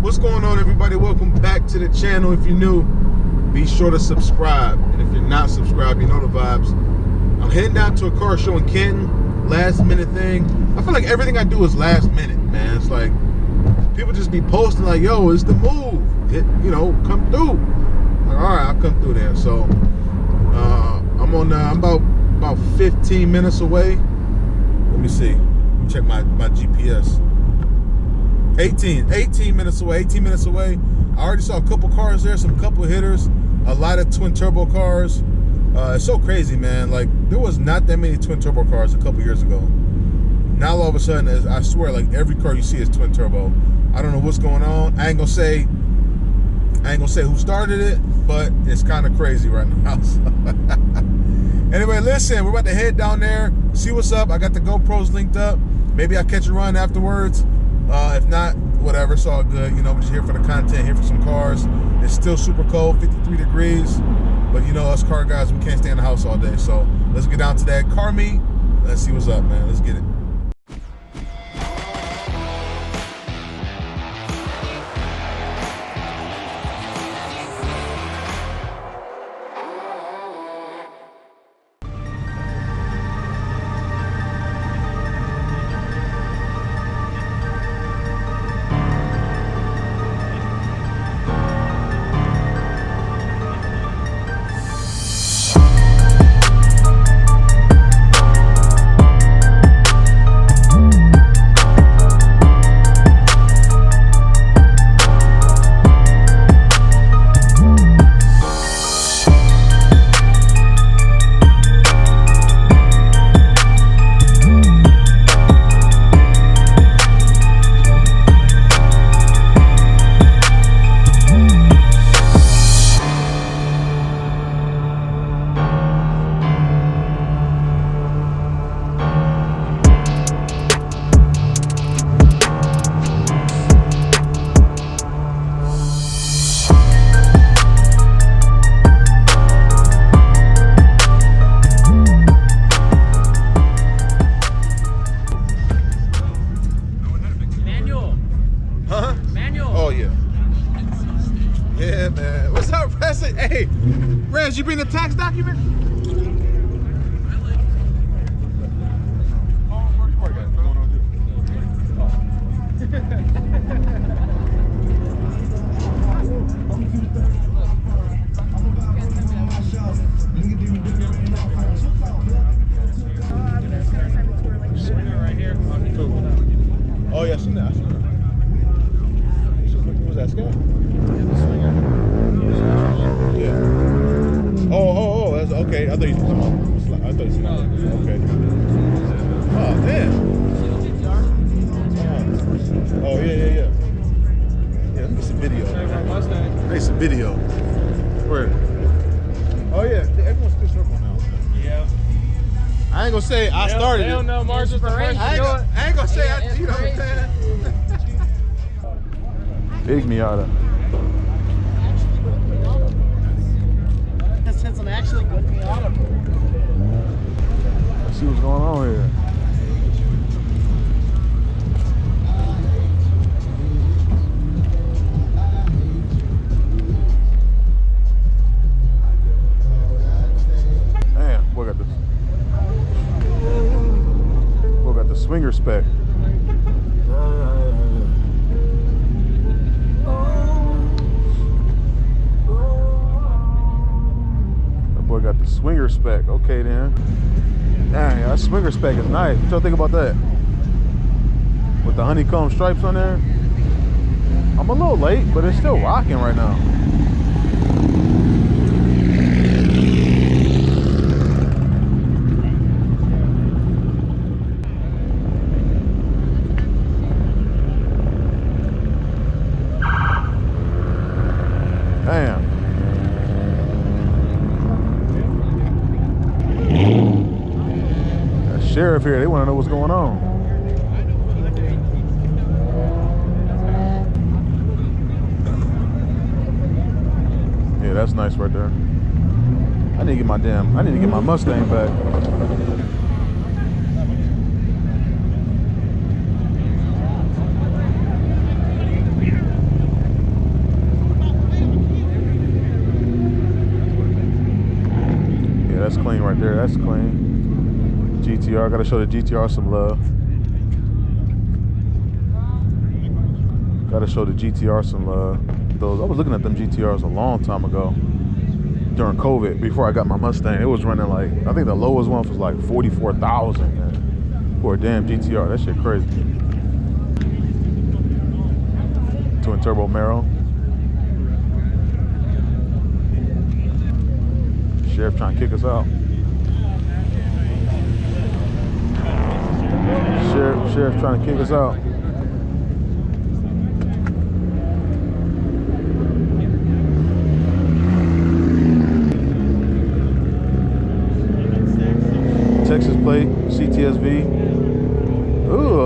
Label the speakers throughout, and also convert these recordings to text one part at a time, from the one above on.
Speaker 1: What's going on, everybody? Welcome back to the channel. If you're new, be sure to subscribe, and if you're not subscribed, you know the vibes. I'm heading down to a car show in Canton, last minute thing. I feel like everything I do is last minute, man. It's like people just be posting like, yo, it's the move, come through. Like, all right, I'll come through there. So I'm about 15 minutes away. Let me see, check my GPS. 18 minutes away. I already saw a couple cars there, some couple hitters, a lot of twin turbo cars. It's so crazy, man. Like, there was not that many twin turbo cars a couple years ago. Now all of a sudden, I swear, like every car you see is twin turbo. I don't know what's going on. I ain't gonna say who started it, but it's kind of crazy right now. Anyway, listen, we're about to head down there, see what's up. I got the GoPros linked up. Maybe I'll catch a run afterwards. If not, whatever, it's all good. We're just here for the content, here for some cars. It's still super cold, 53 degrees. But us car guys, we can't stay in the house all day. So let's get down to that car meet. Let's see what's up, man. Let's get it. Yeah, man. What's up, President? Hey, Rez, you bring the tax document? Oh, yeah, I seen that. Who's that, Scott? Yeah. Oh, that's okay. I thought you were talking about. I thought you were okay. Oh, damn. Oh, yeah. Yeah, let me get some video. Make some video. Where? Oh, yeah. Everyone's still circle now. Yeah. I ain't gonna say I started it. They don't know Mars was the first to do it. I ain't gonna say you know what I'm saying? Big Miata.
Speaker 2: That's an actually good Miata.
Speaker 1: Let's see what's going on here. Damn, boy got this. Boy got the swinger spec. Boy got the swinger spec. Okay then. Dang, that swinger spec is nice. What y'all think about that? With the honeycomb stripes on there. I'm a little late, but it's still rocking right now. Damn. Sheriff here, they want to know what's going on. Yeah, that's nice right there. I need to get my Mustang back. right there. That's clean. GTR. Gotta show the GTR some love. Gotta show the GTR some love. Those I was looking at them GTRs a long time ago. During COVID, before I got my Mustang, it was running like, I think the lowest one was like 44,000, man, for a damn GTR. That shit crazy. Twin turbo Mero. Sheriff trying to kick us out. Sheriff trying to kick us out. Texas plate, CTSV. Ooh,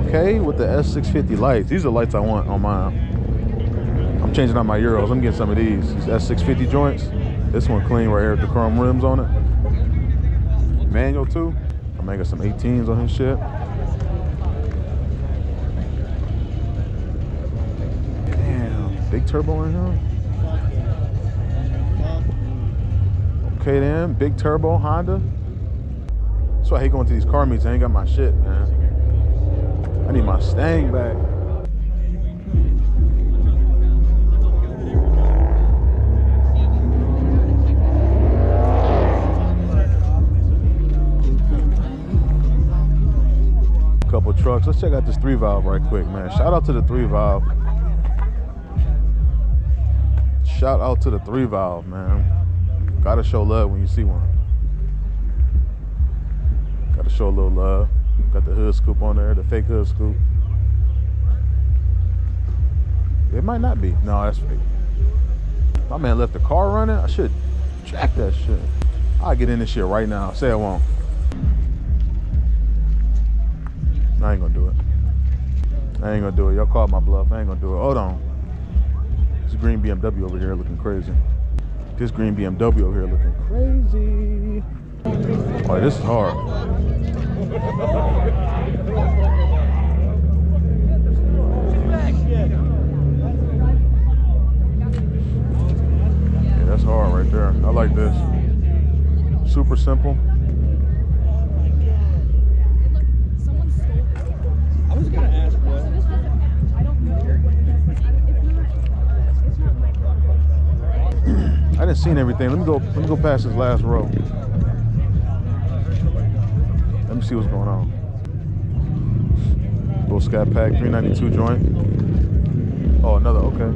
Speaker 1: okay, with the S650 lights. These are the lights I want on mine. I'm changing out my Euros. I'm getting some of these S650 joints. This one clean right here with the chrome rims on it. Manual too. I'm making some 18s on his shit. Damn, big turbo in here. Okay then, big turbo Honda. That's why I hate going to these car meets. I ain't got my shit, man. I need my Stang back. Couple trucks. Let's check out this 3-valve right quick, man. Shout out to the 3-valve. Shout out to the 3-valve, man. Gotta show love when you see one. Gotta show a little love. Got the hood scoop on there, the fake hood scoop. It might not be. No, that's fake. My man left the car running. I should track that shit. I'll get in this shit right now. Say I won't. I ain't gonna do it. I ain't gonna do it. Y'all called my bluff. I ain't gonna do it. Hold on. This green BMW over here looking crazy. This green BMW over here looking crazy. Oh, this is hard. Yeah, that's hard right there. I like this. Super simple.
Speaker 2: I was gonna ask what. I don't know. It's not my car.
Speaker 1: I didn't see everything. Let me go past this last row. Let me see what's going on. Little Scat Pack 392 joint. Oh, another, okay.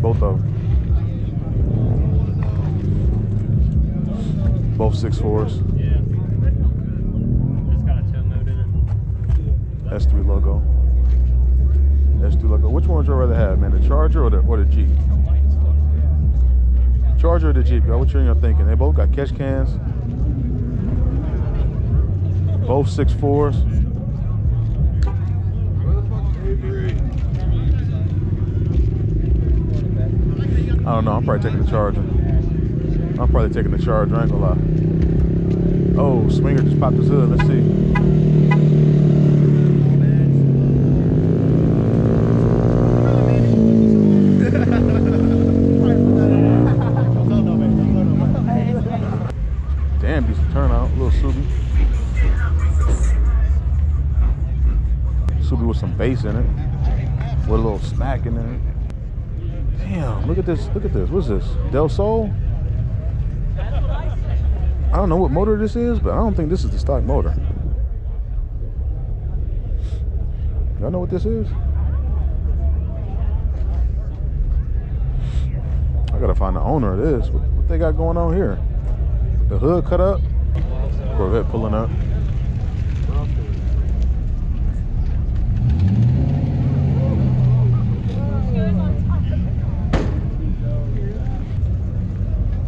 Speaker 1: Both of them. Both 6.4s.
Speaker 3: Yeah. It's got a tail note in it.
Speaker 1: S3 logo. S3 logo. Which one would you rather have, man? The Charger or the Jeep? Charger or the Jeep, y'all? What you're thinking? They both got catch cans. Both 6.4s. I don't know. I'm probably taking the Charger. I'm probably taking the Charger. I ain't gonna lie. Oh, Swinger just popped his hood. Let's see. Damn, decent turnout. Little Subi. Subi with some bass in it. With a little smack in there. Damn, look at this. Look at this. What's this? Del Sol? I don't know what motor this is, but I don't think this is the stock motor. Y'all know what this is? I gotta find the owner of this. What they got going on here? The hood cut up. Corvette pulling up.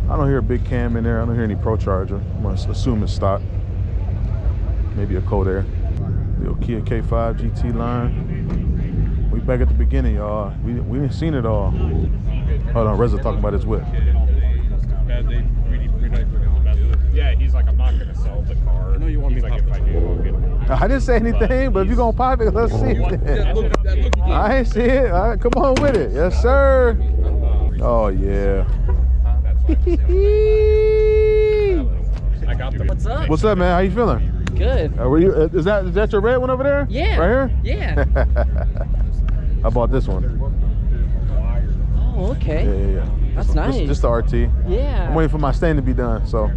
Speaker 1: I don't hear a big cam in there. I don't hear any Pro Charger. I'm gonna assume it's stock. Maybe a Code Air. Little Kia K5 GT line. We back at the beginning, y'all. We didn't seen it all. Hold on, Reza talking about his whip.
Speaker 3: Yeah, he's like, I'm not gonna sell the car. I know you want me to pop it.
Speaker 1: I didn't say anything, but if you're gonna pop it, let's see it. I ain't see it. All right, come on with it. Yes, sir. Oh, yeah.
Speaker 3: I got the.
Speaker 2: What's up?
Speaker 1: What's up, man? How you feeling?
Speaker 2: Good.
Speaker 1: Were you? Is that your red one over there?
Speaker 2: Yeah.
Speaker 1: Right here?
Speaker 2: Yeah.
Speaker 1: I bought this one.
Speaker 2: Oh, okay.
Speaker 1: Yeah.
Speaker 2: That's nice.
Speaker 1: Just the RT.
Speaker 2: Yeah.
Speaker 1: I'm waiting for my stain to be done. So.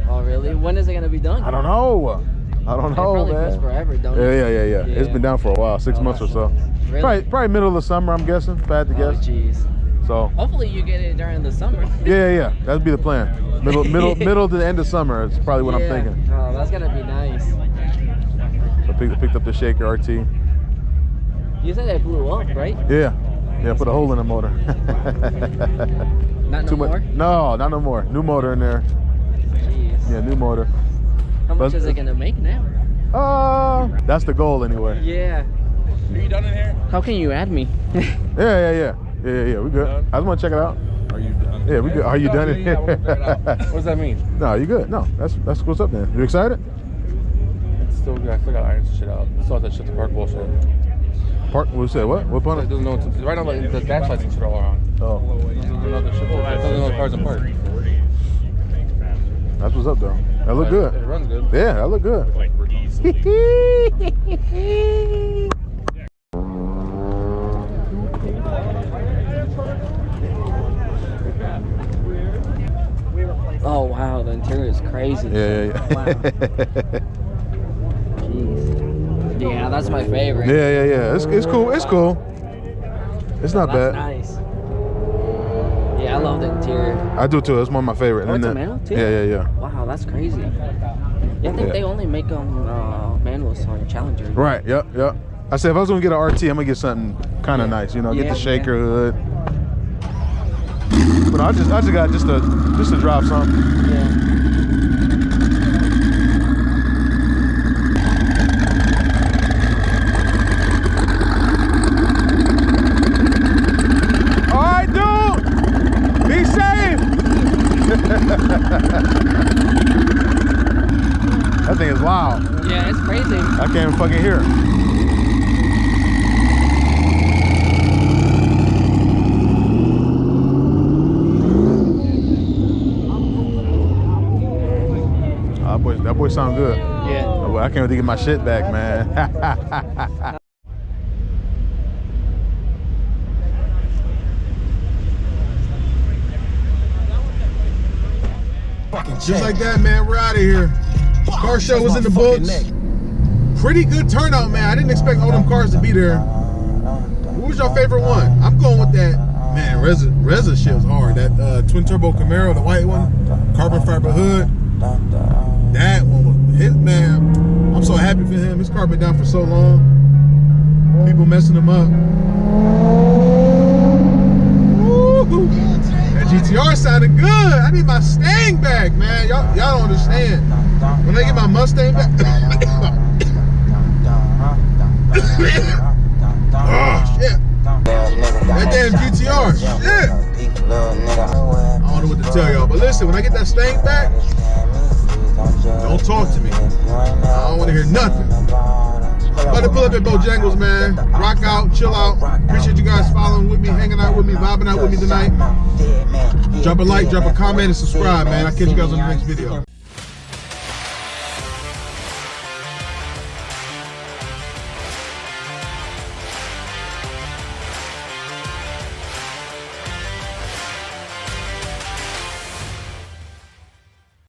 Speaker 2: Oh, really? When is it gonna be done?
Speaker 1: I don't know.
Speaker 2: It probably
Speaker 1: man.
Speaker 2: goes forever, don't it?
Speaker 1: Yeah. It's been down for a while, 6 months or so.
Speaker 2: Really?
Speaker 1: Probably middle of the summer, I'm guessing. If I had to
Speaker 2: Oh,
Speaker 1: guess.
Speaker 2: jeez.
Speaker 1: So.
Speaker 2: Hopefully you get it during the summer.
Speaker 1: Yeah. That'd be the plan. Middle to the end of summer is probably what I'm thinking.
Speaker 2: Oh, that's gonna be nice.
Speaker 1: So picked up the Shaker RT.
Speaker 2: You said it blew up, right?
Speaker 1: Yeah, put a hole in the motor.
Speaker 2: Not no more?
Speaker 1: No, not no more. New motor in there.
Speaker 2: Jeez.
Speaker 1: Yeah, new motor.
Speaker 2: How much is it gonna make now?
Speaker 1: That's the goal anyway.
Speaker 2: Yeah.
Speaker 3: Are you done in here?
Speaker 2: How can you add me?
Speaker 1: Yeah. We good. I just want to check it out.
Speaker 3: Are you done?
Speaker 1: Yeah, we good. Are you done?
Speaker 3: Yeah, we'll figure it out. What does that mean?
Speaker 1: No, you good. No, that's what's up then. You excited?
Speaker 3: It's still good. I still got iron shit out. I still have that shit to park bullshit.
Speaker 1: Park? What you say? What? What
Speaker 3: It
Speaker 1: punter?
Speaker 3: doesn't know what to, right now the dash lights and shit are all on.
Speaker 1: Oh,
Speaker 3: It doesn't know the shit. It doesn't know the cars in park.
Speaker 1: that's what's up though. That look good.
Speaker 3: It runs good.
Speaker 1: Yeah, that look good.
Speaker 3: Like easily.
Speaker 2: Oh wow, the interior is crazy.
Speaker 1: Yeah.
Speaker 2: Wow. Jeez. Yeah, that's my favorite.
Speaker 1: Yeah. It's cool. It's cool. It's not
Speaker 2: That's
Speaker 1: bad.
Speaker 2: nice. Yeah, I love the interior.
Speaker 1: I do too. It's one of my favorite.
Speaker 2: Oh, it's a
Speaker 1: And
Speaker 2: manual too?
Speaker 1: Yeah.
Speaker 2: Wow, that's crazy. Yeah, I think they only make manuals on Challenger.
Speaker 1: Right. Yep. I said if I was gonna get an RT, I'm gonna get something kind of nice. You know, get
Speaker 2: Yeah,
Speaker 1: the shaker hood. But I just got just to drive something.
Speaker 2: Yeah.
Speaker 1: All right, dude. Be safe. That thing is loud.
Speaker 2: Yeah, it's crazy.
Speaker 1: I can't even fucking hear it. That boy sound good.
Speaker 2: Yeah.
Speaker 1: Oh, well, I can't wait to get my shit back, man. Just like that, man, we're out of here. Car show was in the books. Pretty good turnout, man. I didn't expect all them cars to be there. What was your favorite one? I'm going with that. Man, Reza shit was hard. That twin turbo Camaro, the white one, carbon fiber hood. That one was his, man. I'm so happy for him. His car been down for so long. People messing him up. Woo-hoo. That GTR sounded good. I need my Mustang back, man. Y'all don't understand. When I get my Mustang back. Oh shit. That damn GTR. Shit. I don't know what to tell y'all, but listen, when I get that Mustang back, don't talk to me. I don't want to hear nothing. About to pull up at Bojangles, man. Rock out, chill out. Appreciate you guys following with me, hanging out with me, vibing out with me tonight. Drop a like, drop a comment, and subscribe, man. I'll catch you guys on the next video.